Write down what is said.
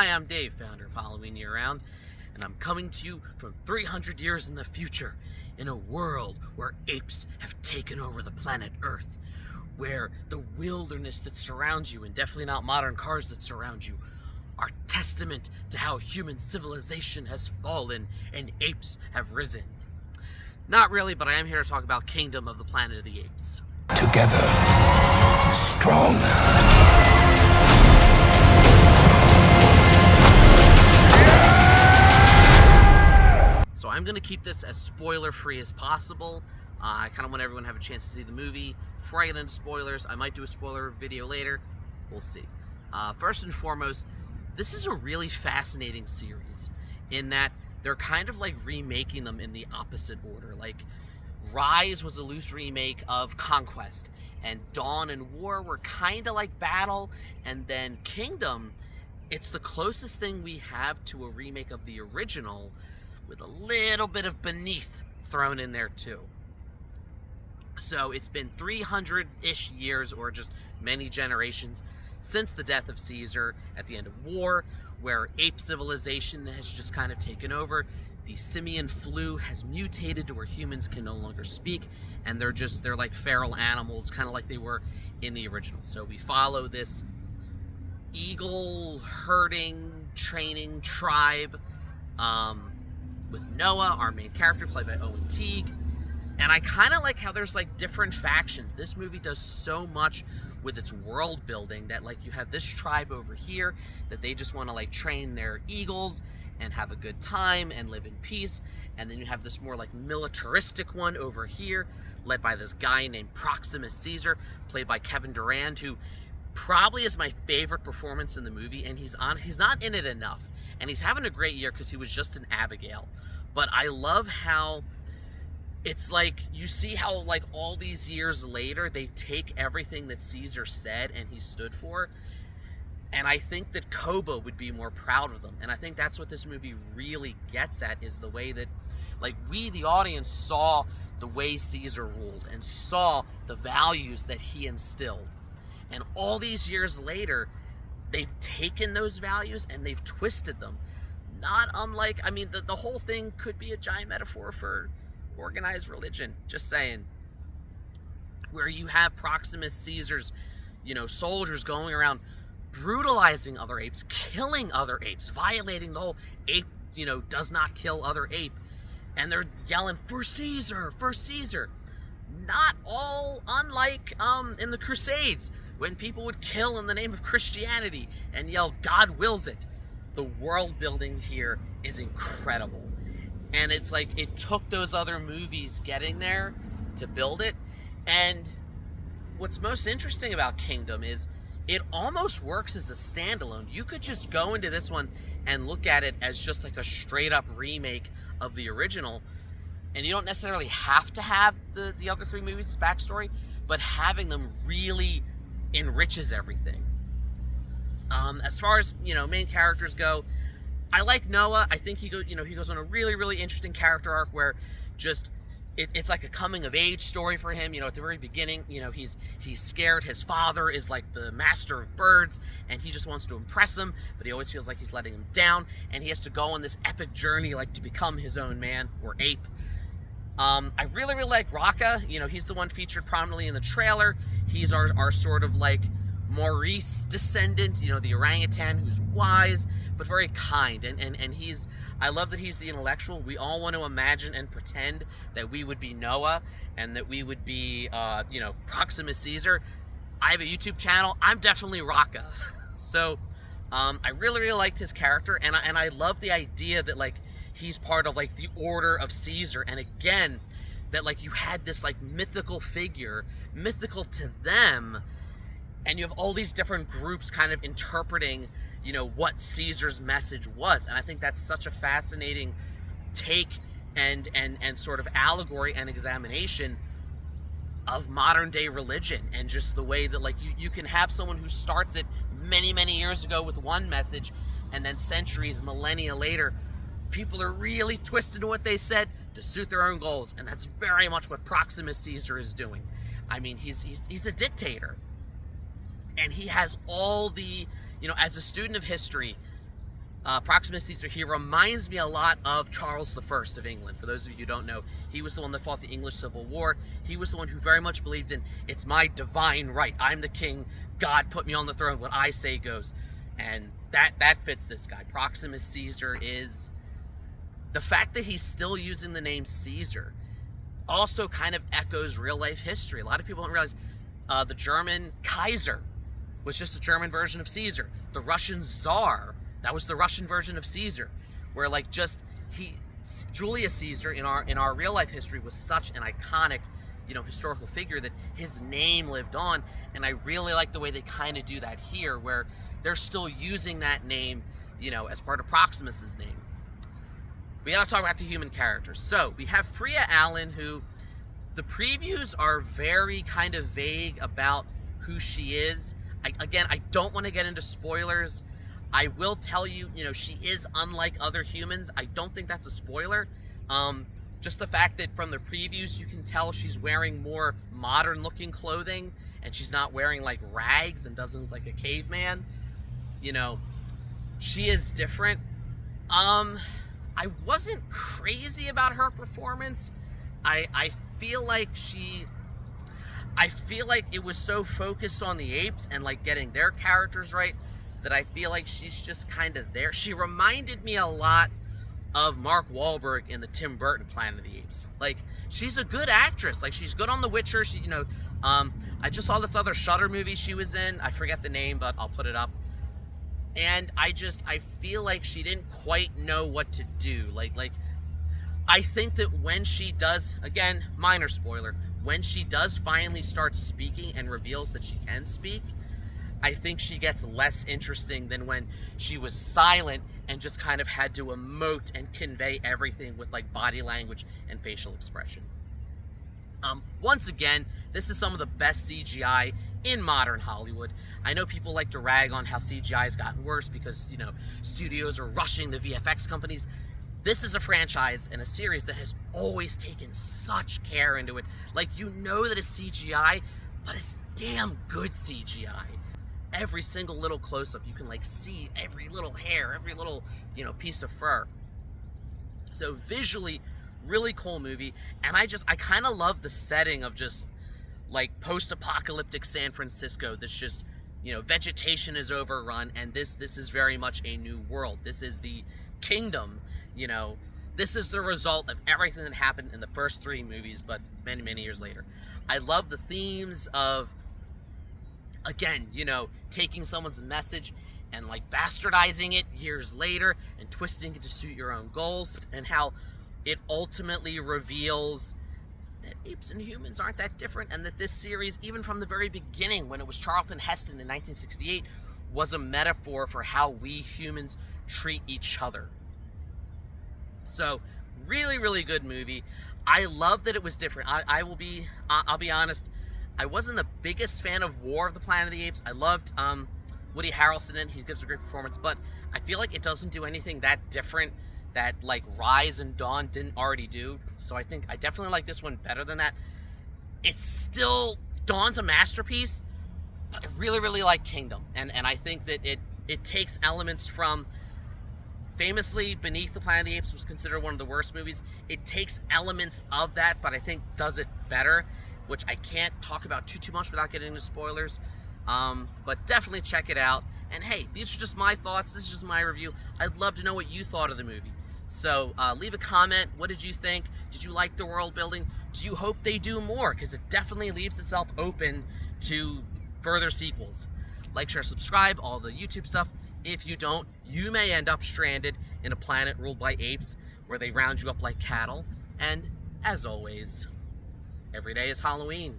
Hi, I'm Dave, founder of Halloween Year Round, and I'm coming to you from 300 years in the future, in a world where apes have taken over the planet Earth, where the wilderness that surrounds you, and definitely not modern cars that surround you, are testament to how human civilization has fallen and apes have risen. Not really, but I am here to talk about Kingdom of the Planet of the Apes. Together, strong. So I'm going to keep this as spoiler-free as possible. I kind of want everyone to have a chance to see the movie. Before I get into spoilers, I might do a spoiler video later. We'll see. First and foremost, this is a really fascinating series in that they're kind of like remaking them in the opposite order. Like, Rise was a loose remake of Conquest, and Dawn and War were kind of like Battle, and then Kingdom, it's the closest thing we have to a remake of the original, with a little bit of Beneath thrown in there too. So it's been 300-ish years, or just many generations, since the death of Caesar at the end of War, where ape civilization has just kind of taken over. The simian flu has mutated to where humans can no longer speak, and they're like feral animals, kind of like they were in the original. So we follow this eagle herding, training tribe, with Noah, our main character, played by Owen Teague. And I kind of like how there's like different factions. This movie does so much with its world building that like you have this tribe over here that they just want to like train their eagles and have a good time and live in peace. And then you have this more like militaristic one over here, led by this guy named Proximus Caesar, played by Kevin Durand, who probably is my favorite performance in the movie, and he's not in it enough. And he's having a great year because he was just in Abigail. But I love how it's like, you see how like all these years later, they take everything that Caesar said and he stood for. And I think that Koba would be more proud of them. And I think that's what this movie really gets at, is the way that, like, we, the audience, saw the way Caesar ruled and saw the values that he instilled. And all these years later, they've taken those values and they've twisted them. Not unlike, I mean, the whole thing could be a giant metaphor for organized religion, just saying. Where you have Proximus Caesar's, soldiers going around brutalizing other apes, killing other apes, violating the whole ape, does not kill other ape. And they're yelling, "For Caesar, for Caesar." Not all unlike in the Crusades, when people would kill in the name of Christianity and yell, "God wills it." The world building here is incredible. And it's like, it took those other movies getting there to build it. And what's most interesting about Kingdom is it almost works as a standalone. You could just go into this one and look at it as just like a straight up remake of the original. And you don't necessarily have to have the other three movies' backstory, but having them really enriches everything. As far as, main characters go, I like Noah. I think he goes on a really, really interesting character arc where just it's like a coming of age story for him. At the very beginning, he's scared. His father is like the master of birds, and he just wants to impress him, but he always feels like he's letting him down, and he has to go on this epic journey like to become his own man, or ape. I really, really like Raka. He's the one featured prominently in the trailer. He's our sort of like Maurice descendant, the orangutan who's wise but very kind, and I love that he's the intellectual. We all want to imagine and pretend that we would be Noah and that we would be Proximus Caesar. I have a YouTube channel. I'm definitely Raka. So I really, really liked his character, and I love the idea that like he's part of like the order of Caesar, and again that like you had this like mythical figure, mythical to them, and you have all these different groups kind of interpreting, what Caesar's message was. And I think that's such a fascinating take and sort of allegory and examination of modern day religion, and just the way that like you can have someone who starts it many, many years ago with one message, and then centuries, millennia later, people are really twisting what they said to suit their own goals. And that's very much what Proximus Caesar is doing. I mean, he's a dictator. And he has all the, as a student of history, Proximus Caesar, he reminds me a lot of Charles I of England. For those of you who don't know, he was the one that fought the English Civil War. He was the one who very much believed in, it's my divine right. I'm the king. God put me on the throne. What I say goes. And that fits this guy. Proximus Caesar is... The fact that he's still using the name Caesar also kind of echoes real-life history. A lot of people don't realize the German Kaiser was just a German version of Caesar. The Russian Tsar, that was the Russian version of Caesar, where like just Julius Caesar in our real life history was such an iconic, historical figure that his name lived on, and I really like the way they kind of do that here, where they're still using that name, as part of Proximus's name. We gotta talk about the human characters. So we have Freya Allen, who the previews are very kind of vague about who she is. I don't want to get into spoilers. I will tell you, she is unlike other humans. I don't think that's a spoiler. Just the fact that from the previews, you can tell she's wearing more modern-looking clothing, and she's not wearing, like, rags and doesn't look like a caveman. She is different. I wasn't crazy about her performance. I feel like it was so focused on the apes and like getting their characters right that I feel like she's just kind of there. She reminded me a lot of Mark Wahlberg in the Tim Burton Planet of the Apes. Like, she's a good actress. Like, she's good on The Witcher. She, I just saw this other Shudder movie she was in. I forget the name, but I'll put it up. And I feel like she didn't quite know what to do. Like, I think that when she does, again, minor spoiler, when she does finally start speaking and reveals that she can speak, I think she gets less interesting than when she was silent and just kind of had to emote and convey everything with like body language and facial expression. Once again, this is some of the best CGI in modern Hollywood. I know people like to rag on how CGI has gotten worse because, studios are rushing the VFX companies. This is a franchise and a series that has always taken such care into it. Like, that it's CGI, but it's damn good CGI. Every single little close-up, you can like see every little hair, every little, piece of fur. So visually, really cool movie. And I kind of love the setting of just like post-apocalyptic San Francisco. That's just, vegetation is overrun, and this is very much a new world. This is the kingdom, This is the result of everything that happened in the first 3 movies, but many, many years later. I love the themes of, again, taking someone's message and like bastardizing it years later and twisting it to suit your own goals, and how it ultimately reveals that apes and humans aren't that different, and that this series, even from the very beginning, when it was Charlton Heston in 1968, was a metaphor for how we humans treat each other. So, really, really good movie. I love that it was different. I'll be honest, I wasn't the biggest fan of War of the Planet of the Apes. I loved Woody Harrelson in it. He gives a great performance, but I feel like it doesn't do anything that different that like Rise and Dawn didn't already do. So I think I definitely like this one better than that. It's still, Dawn's a masterpiece, but I really, really like Kingdom. And I think that it takes elements from, famously, Beneath the Planet of the Apes was considered one of the worst movies. It takes elements of that, but I think does it better, which I can't talk about too much without getting into spoilers. But definitely check it out. And hey, these are just my thoughts. This is just my review. I'd love to know what you thought of the movie. So leave a comment. What did you think? Did you like the world building? Do you hope they do more? Because it definitely leaves itself open to further sequels. Like, share, subscribe, all the YouTube stuff. If you don't, you may end up stranded in a planet ruled by apes where they round you up like cattle. And as always, every day is Halloween.